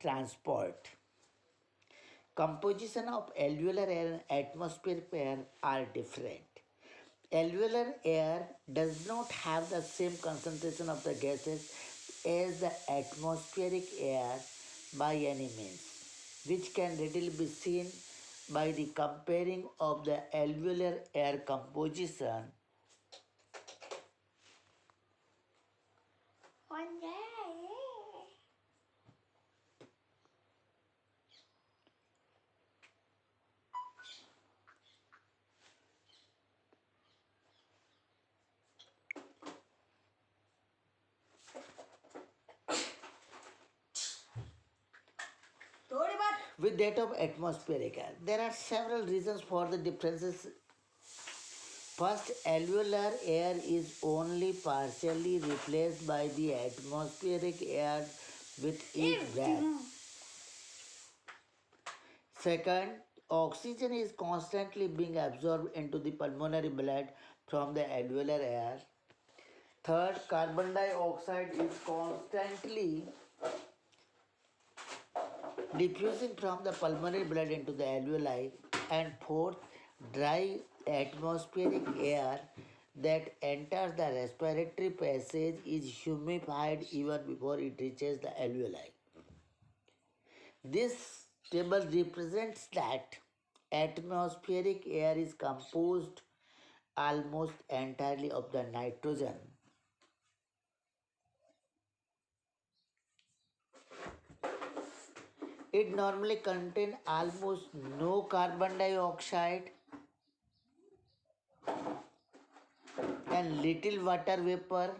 transport. Composition of alveolar air and atmospheric air are different. Alveolar air does not have the same concentration of the gases as the atmospheric air by any means, which can readily be seen by the comparing of the alveolar air composition with that of atmospheric air. There are several reasons for the differences. First, alveolar air is only partially replaced by the atmospheric air with each breath. Second, oxygen is constantly being absorbed into the pulmonary blood from the alveolar air. Third, carbon dioxide is constantly diffusing from the pulmonary blood into the alveoli. And fourth, dry atmospheric air that enters the respiratory passage is humidified even before it reaches the alveoli. This table represents that atmospheric air is composed almost entirely of the nitrogen. It normally contains almost no carbon dioxide and little water vapor.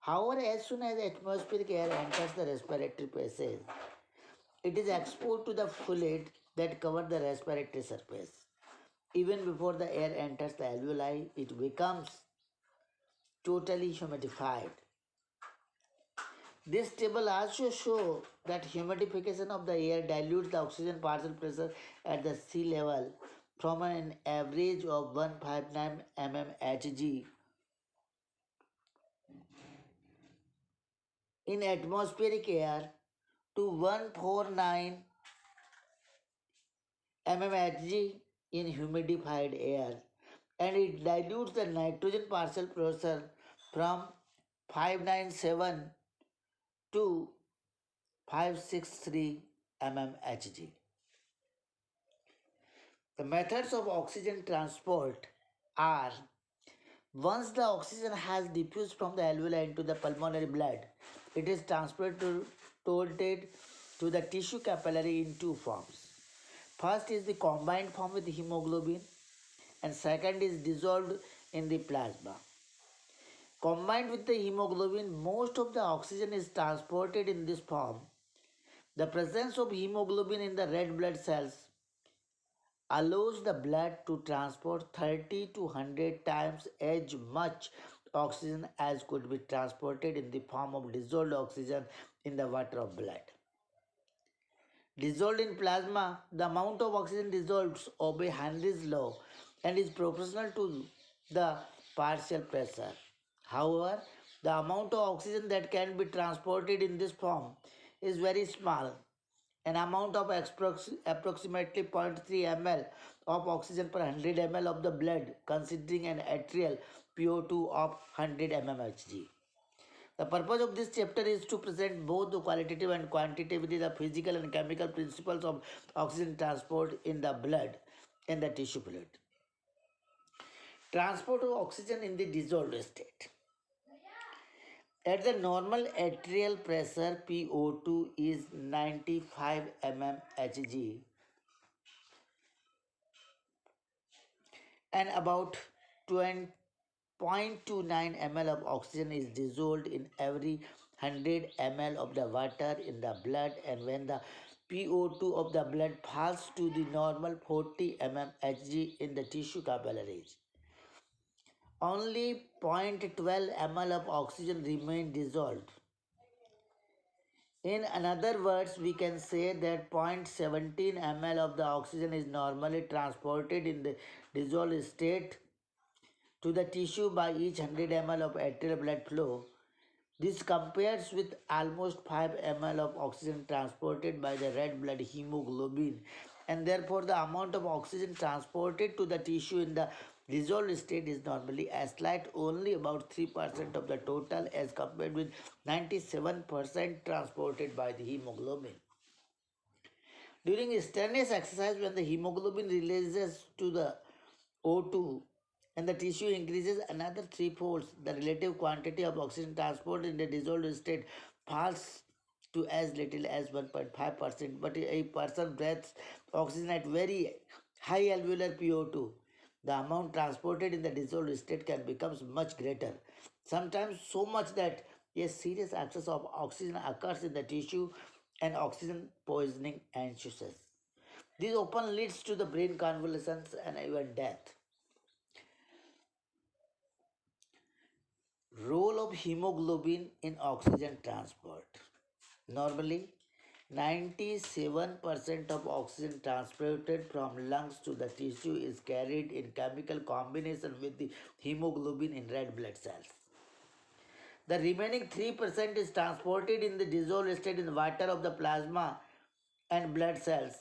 However, as soon as atmospheric air enters the respiratory passage, it is exposed to the fluid that covers the respiratory surface. Even before the air enters the alveoli, it becomes totally humidified. This table also shows that humidification of the air dilutes the oxygen partial pressure at the sea level from an average of 159 mmHg in atmospheric air to 149 mmHg in humidified air, and it dilutes the nitrogen partial pressure from 597 to 563 mmHg. The methods of oxygen transport are: once the oxygen has diffused from the alveoli into the pulmonary blood, it is transported to the tissue capillary in two forms. First is the combined form with hemoglobin, and second is dissolved in the plasma. Combined with the hemoglobin, most of the oxygen is transported in this form. The presence of hemoglobin in the red blood cells allows the blood to transport 30 to 100 times as much oxygen as could be transported in the form of dissolved oxygen in the water of blood. Dissolved in plasma, the amount of oxygen dissolved obeys Henry's law and is proportional to the partial pressure. However, the amount of oxygen that can be transported in this form is very small. An amount of approximately 0.3 ml of oxygen per 100 ml of the blood, considering an arterial PO2 of 100 mmHg. The purpose of this chapter is to present both the qualitative and quantitatively the physical and chemical principles of oxygen transport in the blood and the tissue fluid. Transport of oxygen in the dissolved state. At the normal arterial pressure, PO2 is 95 mmHg and about 0.29 ml of oxygen is dissolved in every 100 ml of the water in the blood, and when the PO2 of the blood falls to the normal 40 mmHg in the tissue capillaries, only 0.12 ml of oxygen remain dissolved. In other words, we can say that 0.17 ml of the oxygen is normally transported in the dissolved state to the tissue by each 100 ml of arterial blood flow. This compares with almost 5 ml of oxygen transported by the red blood hemoglobin, and therefore the amount of oxygen transported to the tissue in the dissolved state is normally a slight only about 3% of the total as compared with 97% transported by the hemoglobin. During strenuous exercise, when the hemoglobin releases to the O2 and the tissue increases another threefold, the relative quantity of oxygen transport in the dissolved state falls to as little as 1.5%. But a person breathes oxygen at very high alveolar PO2. The amount transported in the dissolved state can become much greater, sometimes so much that a serious excess of oxygen occurs in the tissue and oxygen poisoning ensues. This often leads to the brain convulsions and even death. Role of hemoglobin in oxygen transport. Normally, 97% of oxygen transported from lungs to the tissue is carried in chemical combination with the hemoglobin in red blood cells. The remaining 3% is transported in the dissolved state in the water of the plasma and blood cells.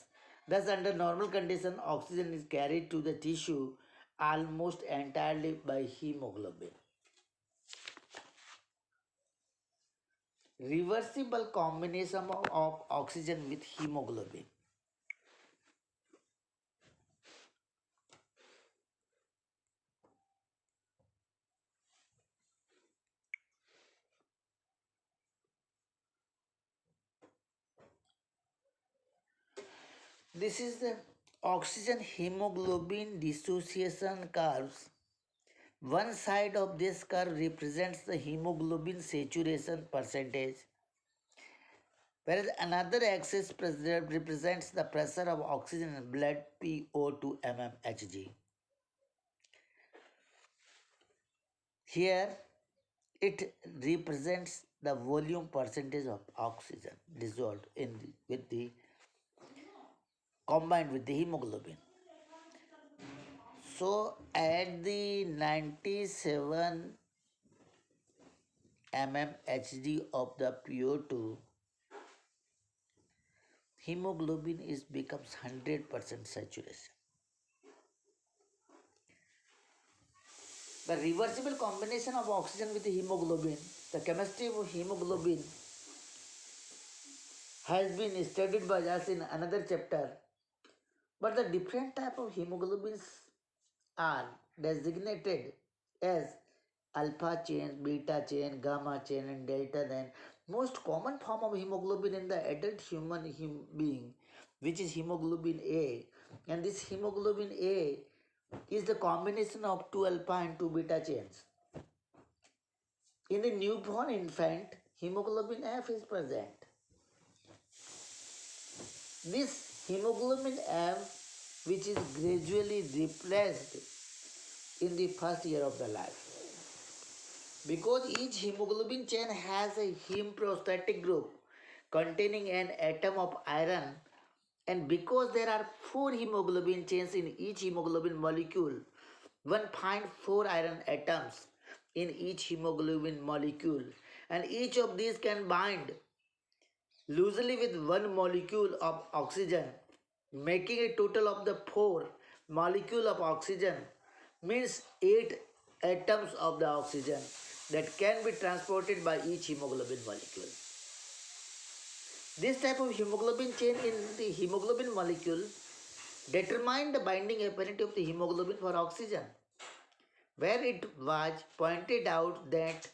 Thus, under normal condition, oxygen is carried to the tissue almost entirely by hemoglobin. Reversible combination of oxygen with hemoglobin. This is the oxygen hemoglobin dissociation curves. One side of this curve represents the hemoglobin saturation percentage, whereas another axis represents the pressure of oxygen in blood PO2 mmHg. Here it represents the volume percentage of oxygen dissolved with the combined with the hemoglobin. So at the 97 mmHg of the PO2, hemoglobin is becomes 100% saturation. The reversible combination of oxygen with the hemoglobin, the chemistry of hemoglobin has been studied by us in another chapter, but the different type of hemoglobins are designated as alpha chain, beta chain, gamma chain, and delta. Then most common form of hemoglobin in the adult human being, which is hemoglobin A, and this hemoglobin A is the combination of two alpha and two beta chains. In the newborn infant, hemoglobin F is present. This hemoglobin F, which is gradually replaced in the first year of the life. Because each hemoglobin chain has a heme prostatic group containing an atom of iron, and because there are 4 hemoglobin chains in each hemoglobin molecule, one finds 4 iron atoms in each hemoglobin molecule, and each of these can bind loosely with one molecule of oxygen, making a total of the 4 molecule of oxygen means 8 atoms of the oxygen that can be transported by each hemoglobin molecule. This type of hemoglobin chain in the hemoglobin molecule determine the binding affinity of the hemoglobin for oxygen, where it was pointed out that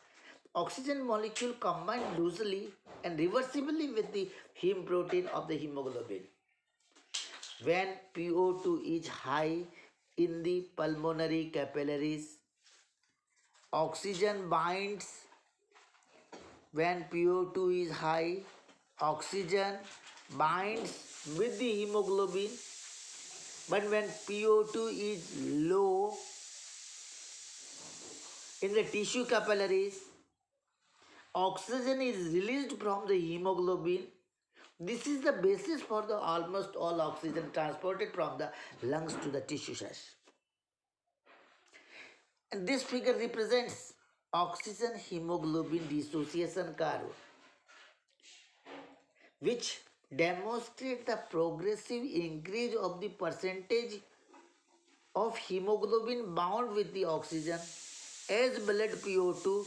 oxygen molecule combine loosely and reversibly with the heme protein of the hemoglobin. When PO2 is high in the pulmonary capillaries, oxygen binds. When PO2 is high, oxygen binds with the hemoglobin, but when PO2 is low in the tissue capillaries, oxygen is released from the hemoglobin. This is the basis for the almost all oxygen transported from the lungs to the tissue cells. And this figure represents oxygen hemoglobin dissociation curve, which demonstrates the progressive increase of the percentage of hemoglobin bound with the oxygen as blood PO2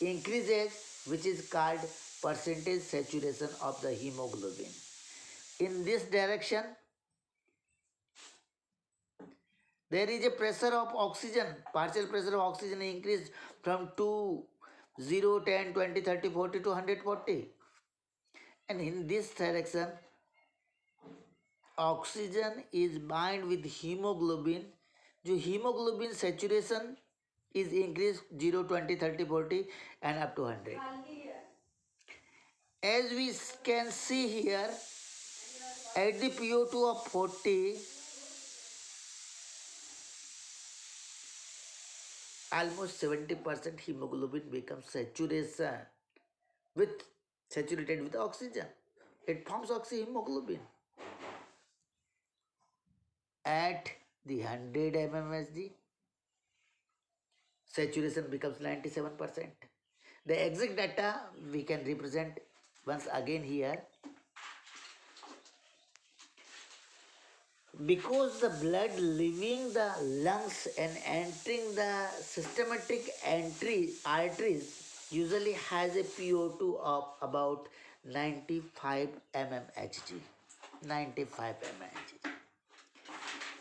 increases, which is called percentage saturation of the hemoglobin. In this direction, there is a pressure of oxygen, partial pressure of oxygen increased from 2, 0, 10, 20, 30, 40 to 140. And in this direction, oxygen is bind with hemoglobin. जो hemoglobin saturation is increased 0, 20, 30, 40 and up to 100. As we can see here, at the PO2 of 40, almost 70% hemoglobin becomes saturation with saturated with oxygen. It forms oxyhemoglobin. At the 100 mmHg, saturation becomes 97%. The exact data we can represent once again here. Because the blood leaving the lungs and entering the systematic arteries usually has a PO2 of about 95 mmHg. 95 mmHg.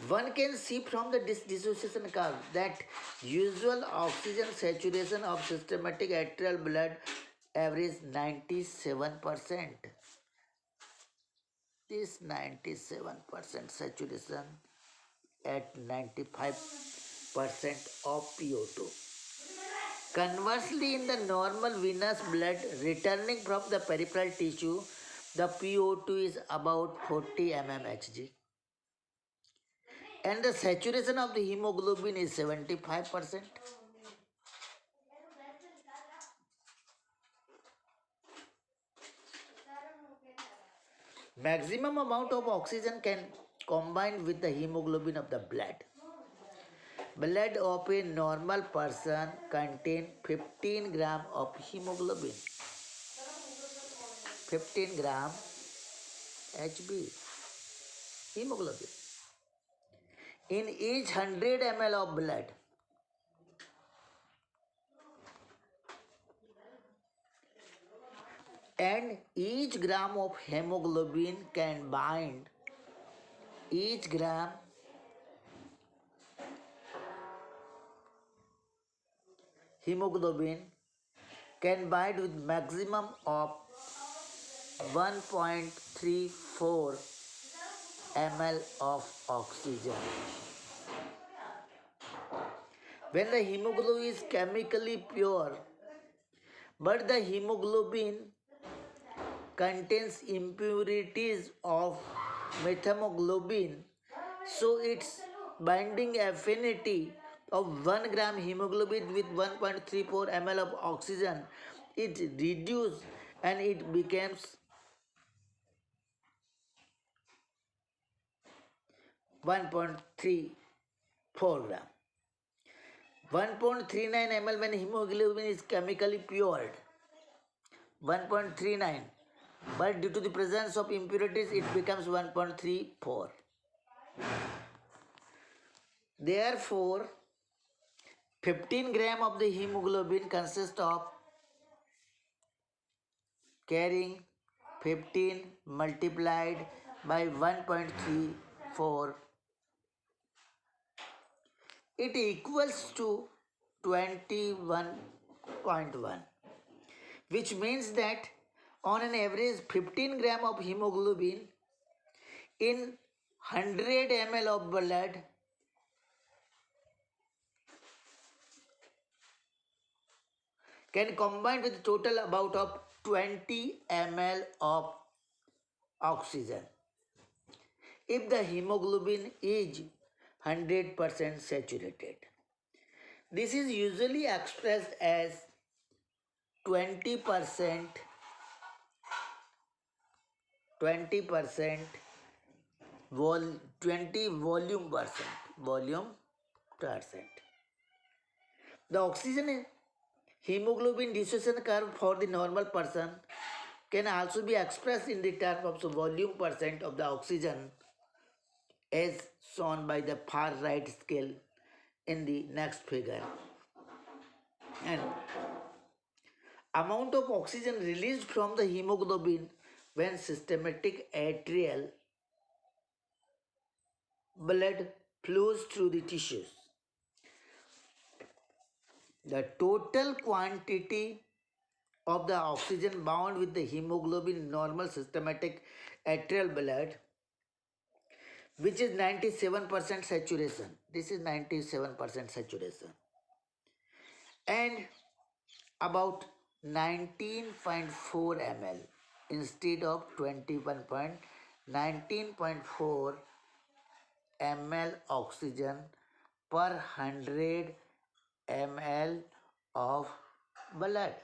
One can see from the dissociation curve that usual oxygen saturation of systematic arterial blood average 97%. This 97% saturation at 95% of PO2. Conversely, in the normal venous blood returning from the peripheral tissue, the PO2 is about 40 mmHg. And the saturation of the hemoglobin is 75%. Maximum amount of oxygen can combine with the hemoglobin of the blood. Blood of a normal person contains 15 gram of hemoglobin. 15 gram HB hemoglobin in each 100 ml of blood. And each gram of hemoglobin can bind, each gram hemoglobin can bind with maximum of 1.34 ml of oxygen. When the hemoglobin is chemically pure, but the hemoglobin contains impurities of methemoglobin, so its binding affinity of 1 gram hemoglobin with 1.34 ml of oxygen is reduced and it becomes 1.34 gram. 1.39 ml when hemoglobin is chemically pured. 1.39, but due to the presence of impurities it becomes 1.34. Therefore, 15 gram of the hemoglobin consists of carrying 15 multiplied by 1.34. It equals to 21.1, which means that on an average 15 gram of hemoglobin in 100 ml of blood can combine with total about of 20 ml of oxygen if the hemoglobin is 100% saturated. This is usually expressed as 20% 20 volume percent. The oxygen Hemoglobin dissociation curve for the normal person can also be expressed in the term of the volume percent of the oxygen as shown by the far right scale in the next figure. And amount of oxygen released from the hemoglobin when systematic arterial blood flows through the tissues. The total quantity of the oxygen bound with the hemoglobin in normal systematic arterial blood, which is 97% saturation. This is 97% saturation. And about 19.4 ml instead of 19.4 ml oxygen per 100 ml of blood.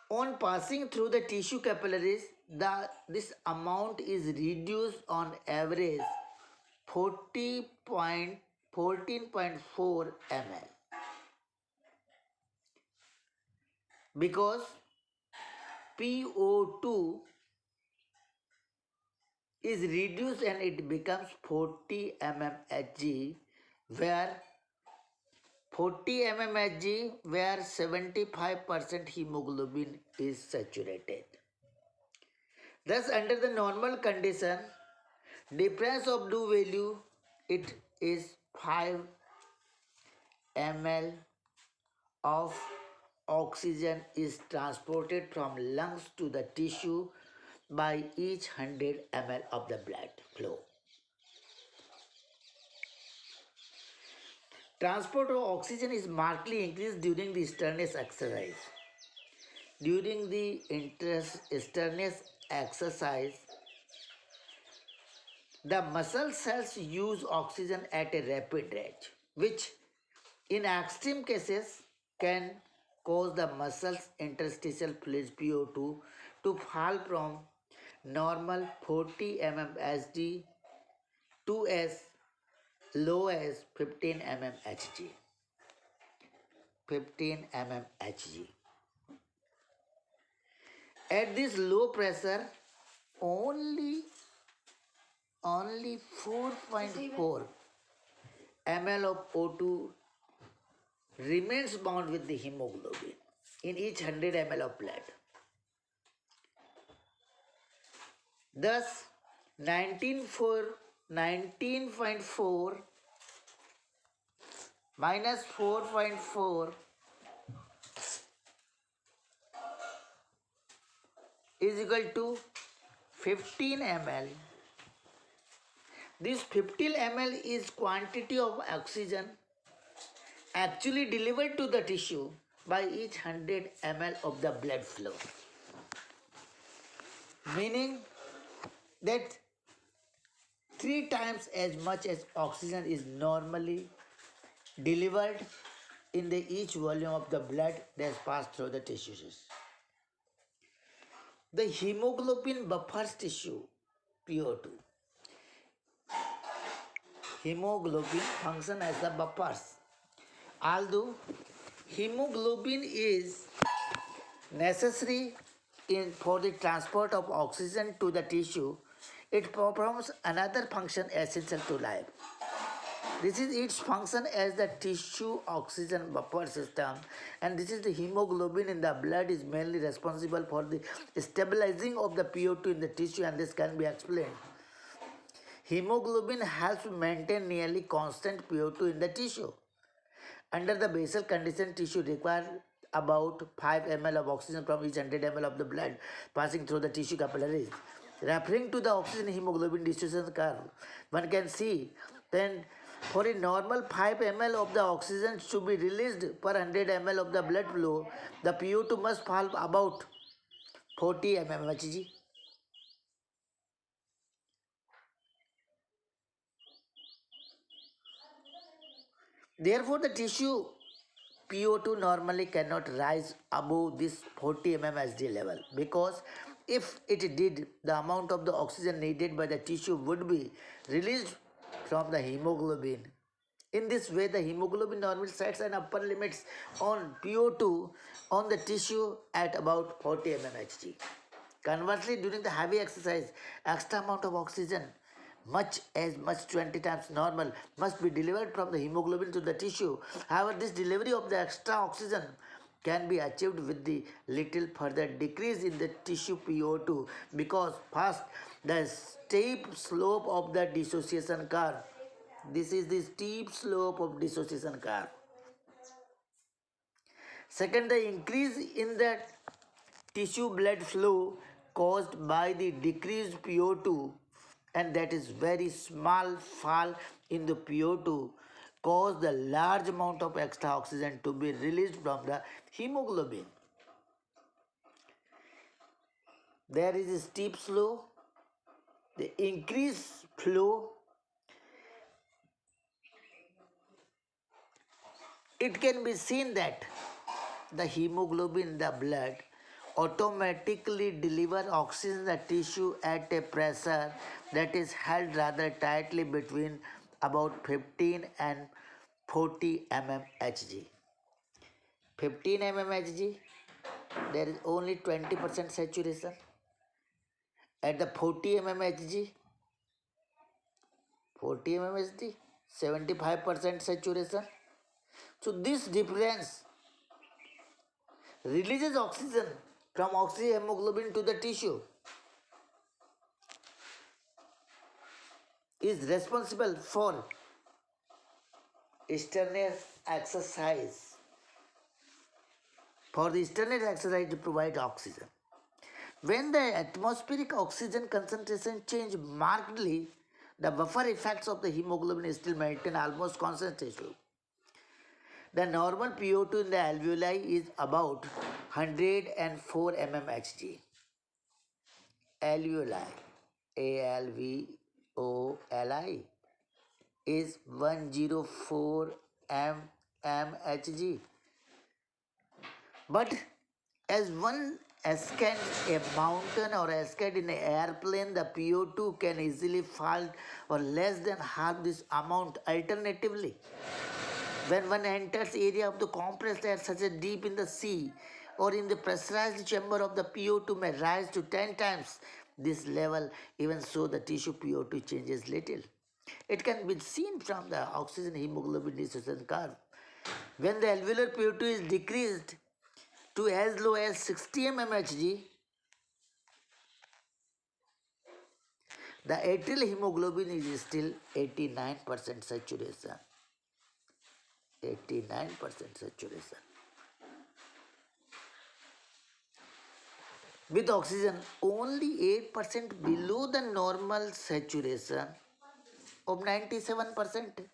On passing through the tissue capillaries, this amount is reduced on average 14.4 ml because PO2 is reduced and it becomes 40 mmHg, where 40 mmHg where 75% hemoglobin is saturated. Thus, under the normal condition, difference of do value, it is 5 ml of oxygen is transported from lungs to the tissue by each 100 ml of the blood flow. Transport of oxygen is markedly increased during the strenuous exercise. During the strenuous exercise, the muscle cells use oxygen at a rapid rate, which in extreme cases can cause the muscles interstitial fluid PO2 to fall from normal 40 mmHg to as low as 15 mmHg. 15 mmHg. At this low pressure, only 4.4 ml of O2 remains bound with the hemoglobin in each 100 ml of blood. Thus, 19.4 minus 4.4 is equal to 15 ml. This 15 ml is quantity of oxygen actually delivered to the tissue by each 100 ml of the blood flow. Meaning that 3 times as much as oxygen is normally delivered in the each volume of the blood that passed through the tissues. The hemoglobin buffers tissue, PO2. Hemoglobin function as the buffers. Although hemoglobin is necessary for the transport of oxygen to the tissue, it performs another function essential to life. This is its function as the tissue oxygen buffer system, and this is the hemoglobin in the blood is mainly responsible for the stabilizing of the PO2 in the tissue, and this can be explained. Hemoglobin helps maintain nearly constant PO2 in the tissue. Under the basal condition, tissue requires about 5 ml of oxygen from each 100 ml of the blood passing through the tissue capillaries. Referring to the oxygen hemoglobin distribution curve, one can see then for a normal 5 ml of the oxygen to be released per 100 ml of the blood flow, the PO2 must fall about 40 mmHg. Therefore, the tissue PO2 normally cannot rise above this 40 mmHg level, because if it did, the amount of the oxygen needed by the tissue would be released from the hemoglobin. In this way, the hemoglobin normally sets an upper limits on PO2 on the tissue at about 40 mmHg. Conversely, during the heavy exercise, extra amount of oxygen, much 20 times normal, must be delivered from the hemoglobin to the tissue. However, this delivery of the extra oxygen can be achieved with the little further decrease in the tissue PO2 because first the steep slope of the dissociation curve. This is the steep slope of dissociation curve. Second, the increase in the tissue blood flow caused by the decreased PO2, and that is very small fall in the PO2, cause the large amount of extra oxygen to be released from the hemoglobin. There is a steep slope, the increased flow. It can be seen that the hemoglobin in the blood automatically deliver oxygen in the tissue at a pressure that is held rather tightly between about 15 and 40 mmHg. 15 mmHg, there is only 20% saturation. At the 40 mmHg, 75% saturation. So this difference releases oxygen from oxyhemoglobin to the tissue, is responsible for external exercise. For the external exercise to provide oxygen. When the atmospheric oxygen concentration change markedly, the buffer effects of the hemoglobin is still maintained almost constantly. The normal PO2 in the alveoli is about 104 mmHg. Alveoli, ALVOLI, is 104 mmHg. But as one ascends a mountain or ascends in an airplane, the PO2 can easily fall or less than half this amount. Alternatively, when one enters area of the compressed air such as deep in the sea or in the pressurized chamber of the PO2 may rise to 10 times this level. Even so, the tissue PO2 changes little. It can be seen from the oxygen hemoglobin dissociation curve. When the alveolar PO2 is decreased to as low as 60 mmHg, the atrial hemoglobin is still 89% saturation. 89% saturation. With oxygen only 8% below the normal saturation of 97%.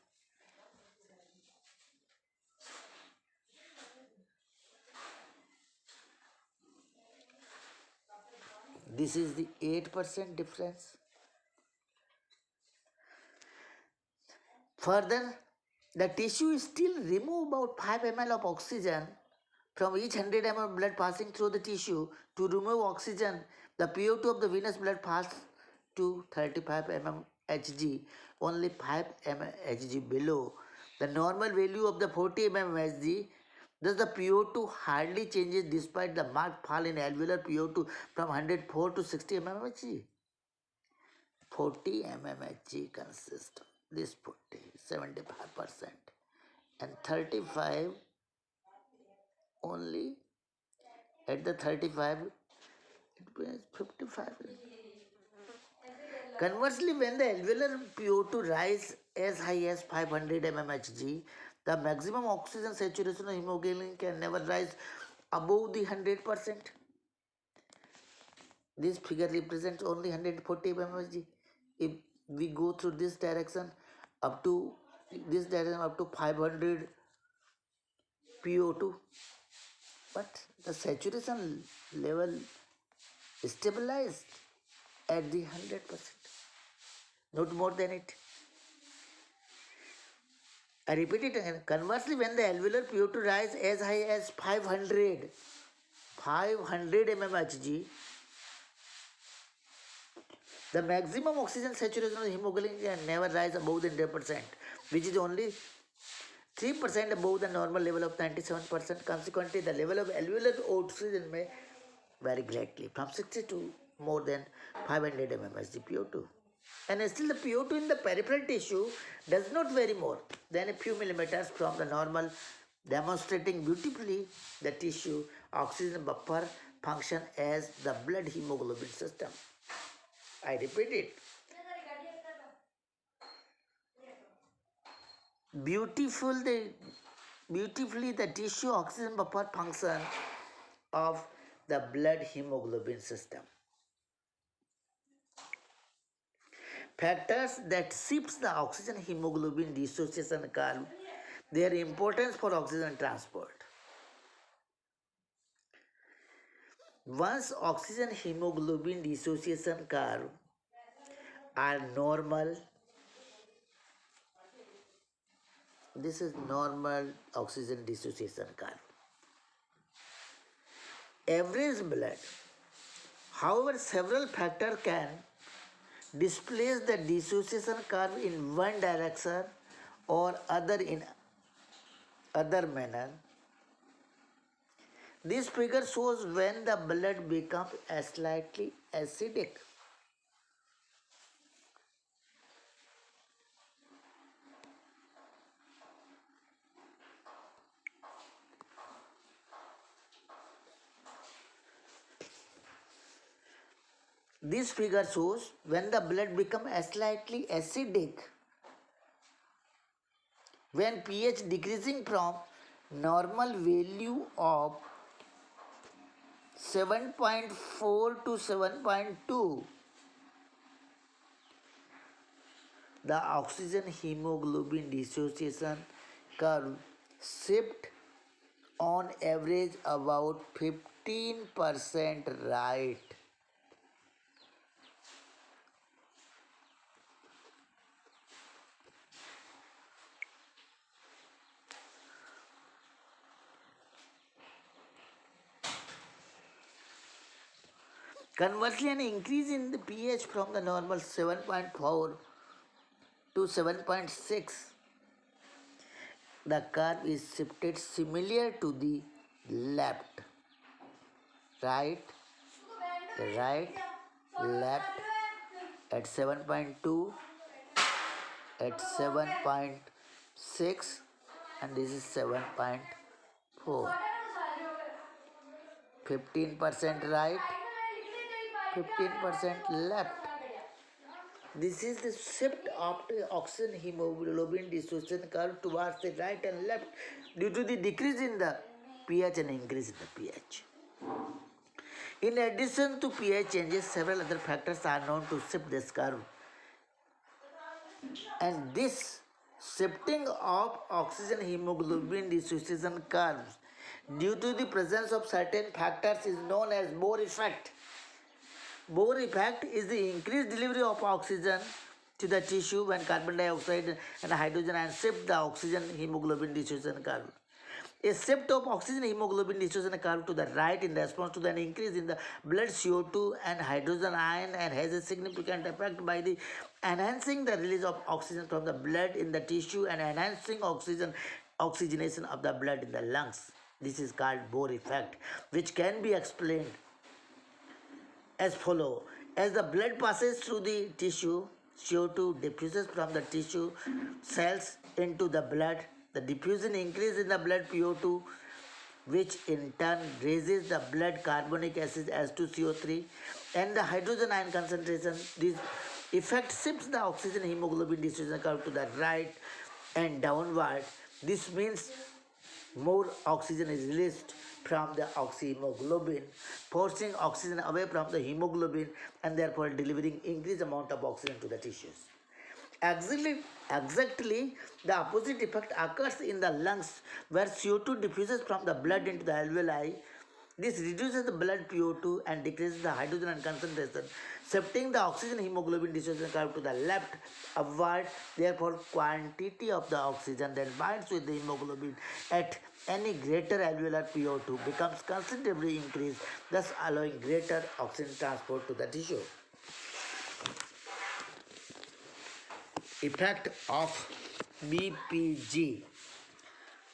This is the 8% difference. Further, the tissue still remove about 5 ml of oxygen from each 100 ml of blood passing through the tissue. To remove oxygen, the PO2 of the venous blood passes to 35 mmHg, only 5 mmHg below the normal value of the 40 mmHg. Thus, the PO2 hardly changes despite the marked fall in alveolar PO2 from 104 to 60 mmHg. 40 mmHg consists this 40, 75%, and 35 only. At the 35, it means 55. Conversely, when the alveolar PO2 rise as high as 500 mmHg, the maximum oxygen saturation of hemoglobin can never rise above the 100%. This figure represents only 140 mmHg. If we go through this direction up to 500 PO2, but the saturation level is stabilized at the 100%, not more than it. I repeat it again. Conversely, when the alveolar PO2 rise as high as 500 mmHg, The maximum oxygen saturation of hemoglobin can never rise above the 100%, which is only 3% above the normal level of 97%. Consequently, the level of alveolar oxygen may vary greatly from 60 to more than 500 mmHg PO2. And still the PO2 in the peripheral tissue does not vary more than a few millimeters from the normal, demonstrating beautifully the tissue oxygen buffer function as the blood hemoglobin system. I repeat it. Beautifully the tissue oxygen buffer function of the blood hemoglobin system. Factors that shifts the oxygen hemoglobin dissociation curve, their importance for oxygen transport. Once oxygen hemoglobin dissociation curve are normal, this is normal oxygen dissociation curve. Average blood. However, several factors can displace the dissociation curve in one direction or other in other manner. This figure shows when the blood becomes slightly acidic. This figure shows when the blood becomes slightly acidic, when pH decreasing from normal value of 7.4 to 7.2, the oxygen hemoglobin dissociation curve shift on average about 15% right. Conversely, an increase in the pH from the normal 7.4 to 7.6, the curve is shifted similar to the left, right, right, left at 7.2, at 7.6, and this is 7.4. 15% right, 15% left. This is the shift of the oxygen hemoglobin dissociation curve towards the right and left due to the decrease in the pH and increase in the pH. In addition to pH changes, several other factors are known to shift this curve. And this shifting of oxygen hemoglobin dissociation curves due to the presence of certain factors is known as Bohr effect. Bohr effect is the increased delivery of oxygen to the tissue when carbon dioxide and hydrogen ions shift the oxygen hemoglobin dissociation curve. A shift of oxygen hemoglobin dissociation curve to the right in response to an increase in the blood CO2 and hydrogen ion and has a significant effect by the enhancing the release of oxygen from the blood in the tissue and enhancing oxygenation of the blood in the lungs. This is called Bohr effect, which can be explained as follow. As the blood passes through the tissue, CO2 diffuses from the tissue cells into the blood. The diffusion increases in the blood PO2, which in turn raises the blood carbonic acid H2CO3 and the hydrogen ion concentration. This effect shifts the oxygen hemoglobin dissociation curve to the right and downward. This means more oxygen is released from the oxyhemoglobin, forcing oxygen away from the hemoglobin and therefore delivering increased amount of oxygen to the tissues. Exactly the opposite effect occurs in the lungs where CO2 diffuses from the blood into the alveoli. This reduces the blood PO2 and decreases the hydrogen ion concentration, shifting the oxygen hemoglobin dissociation curve to the left upward. Therefore, quantity of the oxygen that binds with the hemoglobin at any greater alveolar PO2 becomes considerably increased, thus allowing greater oxygen transport to the tissue. Effect of BPG,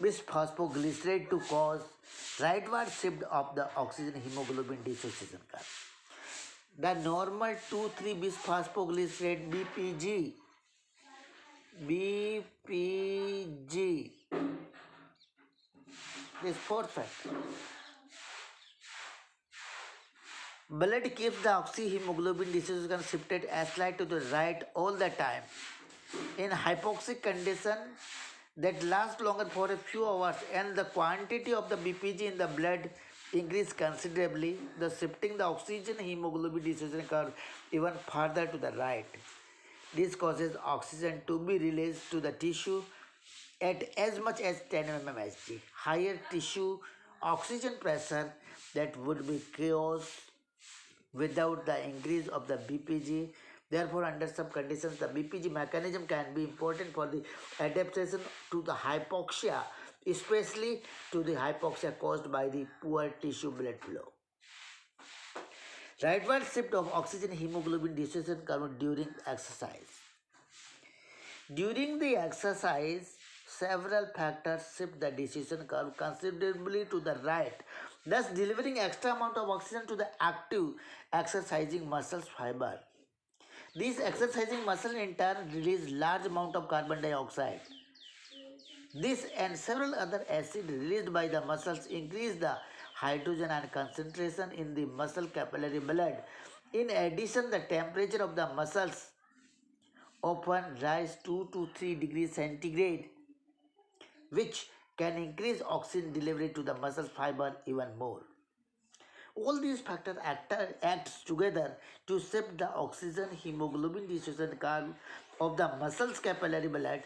bisphosphoglycerate, to cause rightward shift of the oxygen hemoglobin dissociation curve. The normal 2,3 bisphosphoglycerate BPG, this fourth factor. Blood keeps the oxyhemoglobin dissociation shifted slightly to the right all the time. In hypoxic condition that lasts longer for a few hours and the quantity of the BPG in the blood increase considerably, the shifting the oxygen hemoglobin dissociation curve even further to the right. This causes oxygen to be released to the tissue at as much as 10 mmHg. Higher tissue oxygen pressure that would be chaos without the increase of the BPG. Therefore, under some conditions, the BPG mechanism can be important for the adaptation to the hypoxia, especially to the hypoxia caused by the poor tissue blood flow. Rightward shift of oxygen hemoglobin dissociation curve during exercise. During the exercise, several factors shift the dissociation curve considerably to the right, thus delivering extra amount of oxygen to the active exercising muscles fiber. These exercising muscles in turn release large amount of carbon dioxide. This and several other acids released by the muscles increase the hydrogen ion concentration in the muscle capillary blood. In addition, the temperature of the muscles often rise 2 to 3 degrees centigrade, which can increase oxygen delivery to the muscle fiber even more. All these factors act together to shift the oxygen hemoglobin dissociation curve of the muscles capillary blood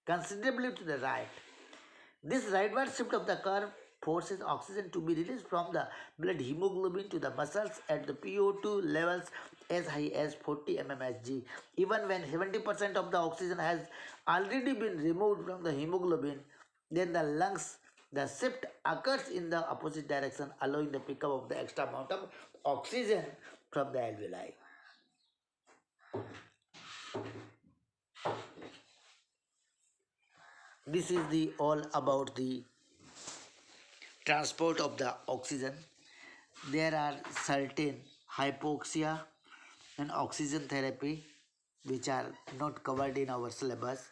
considerably to the right. This rightward shift of the curve forces oxygen to be released from the blood hemoglobin to the muscles at the PO2 levels as high as 40 mmHg. Even when 70% of the oxygen has already been removed from the hemoglobin, then the lungs, the shift occurs in the opposite direction, allowing the pickup of the extra amount of oxygen from the alveoli. This is the all about the transport of the oxygen. There are certain hypoxia and oxygen therapy which are not covered in our syllabus.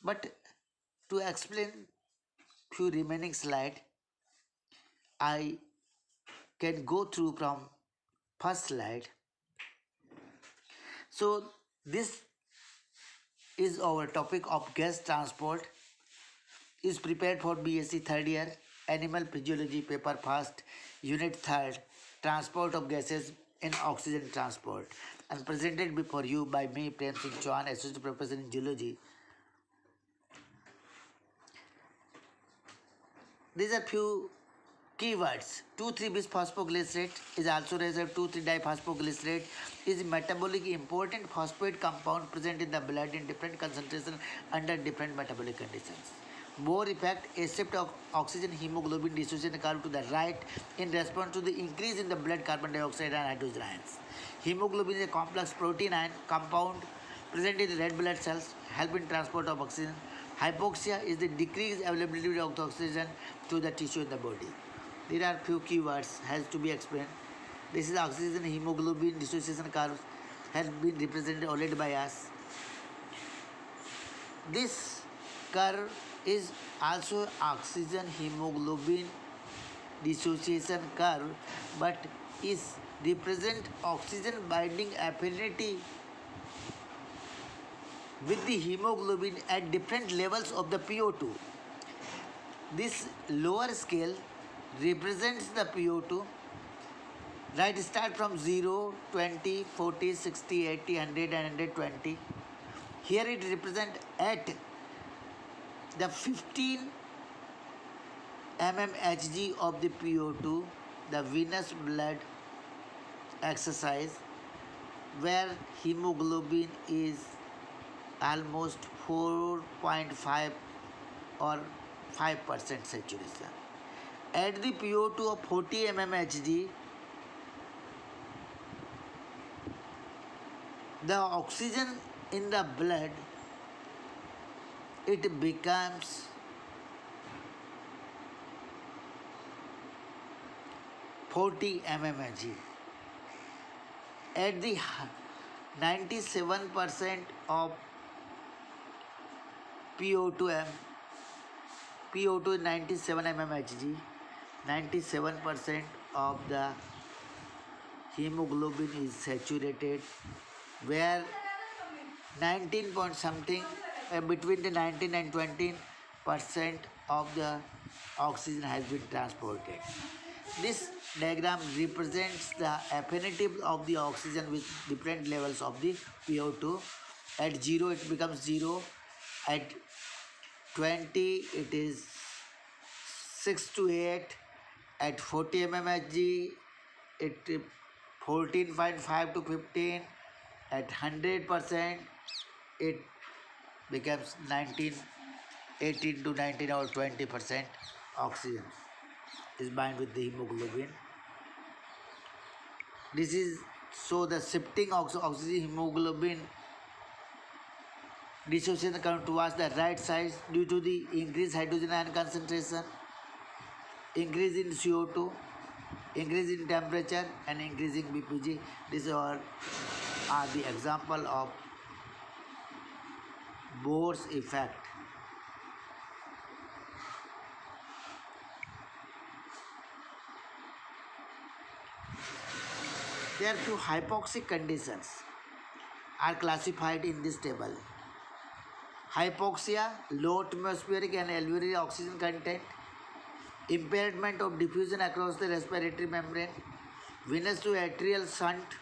But to explain few remaining slide, I can go through from first slide. So this is our topic of gas transport, is prepared for BSc third year, Animal Physiology paper first, unit third, transport of gases in oxygen transport, and presented before you by me, Prem Singh Chauhan, Associate Professor in Geology. These are few keywords. 2,3-bisphosphoglycerate is also reserved. 2,3-diphosphoglycerate is a metabolically important phosphate compound present in the blood in different concentration under different metabolic conditions. Bohr effect, a shift of oxygen hemoglobin dissociation curve to the right in response to the increase in the blood carbon dioxide and hydrogen ions. Hemoglobin is a complex protein ion compound present in red blood cells, helping transport of oxygen. Hypoxia is the decreased availability of oxygen to the tissue in the body. There are few keywords has to be explained. This is oxygen hemoglobin dissociation curve has been represented already by us. This curve is also oxygen hemoglobin dissociation curve, but is represent oxygen binding affinity with the hemoglobin at different levels of the PO2. This lower scale represents the PO2. Right, start from 0, 20, 40, 60, 80, 100 and 120. Here it represents at the 15 mmHg of the PO2, the venous blood exercise, where hemoglobin is almost 4.5 or 5% saturation. At the PO2 of 40 mmHg, the oxygen in the blood, it becomes 40 mmHg. At the 97% of PO2 PO2 is 97 mmHg. 97% of the hemoglobin is saturated, where 19 point something, between the 19 and 20% of the oxygen has been transported. This diagram represents the affinity of the oxygen with different levels of the PO2. At 0 it becomes 0, at 20 it is 6 to 8, at 40 mmHg it 14.5 to 15, at 100% it becomes 19, 18 to 19 or 20% oxygen is bound with the hemoglobin. This is so the shifting oxygen hemoglobin dissociation current towards the right side due to the increased hydrogen ion concentration, increase in CO2, increase in temperature, and increasing BPG. These all are the example of Bohr's effect. There are few hypoxic conditions are classified in this table. Hypoxia, low atmospheric and alveolar oxygen content, impairment of diffusion across the respiratory membrane, venous to arterial shunt,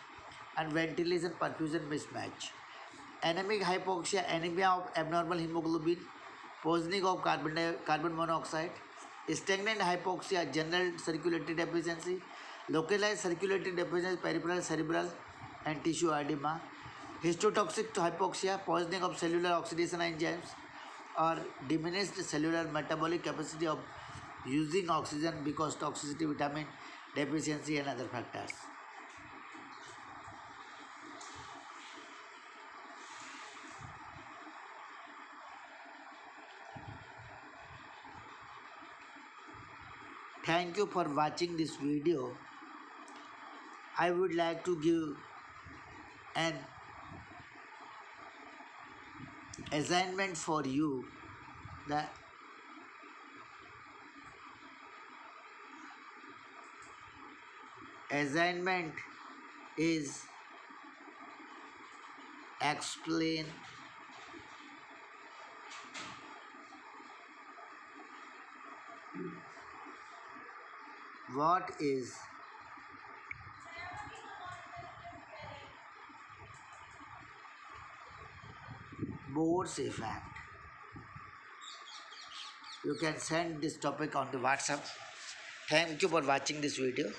and ventilation perfusion mismatch. Anemic hypoxia, anemia of abnormal hemoglobin, poisoning of carbon monoxide, stagnant hypoxia, general circulatory deficiency, localized circulatory deficiency, peripheral, cerebral, and tissue edema, histotoxic hypoxia, poisoning of cellular oxidation enzymes, or diminished cellular metabolic capacity of using oxygen because toxicity, vitamin deficiency, and other factors. Thank you for watching this video. I would like to give an assignment for you. The assignment is explain what is Bohr's effect. You can send this topic on the WhatsApp. Thank you for watching this video.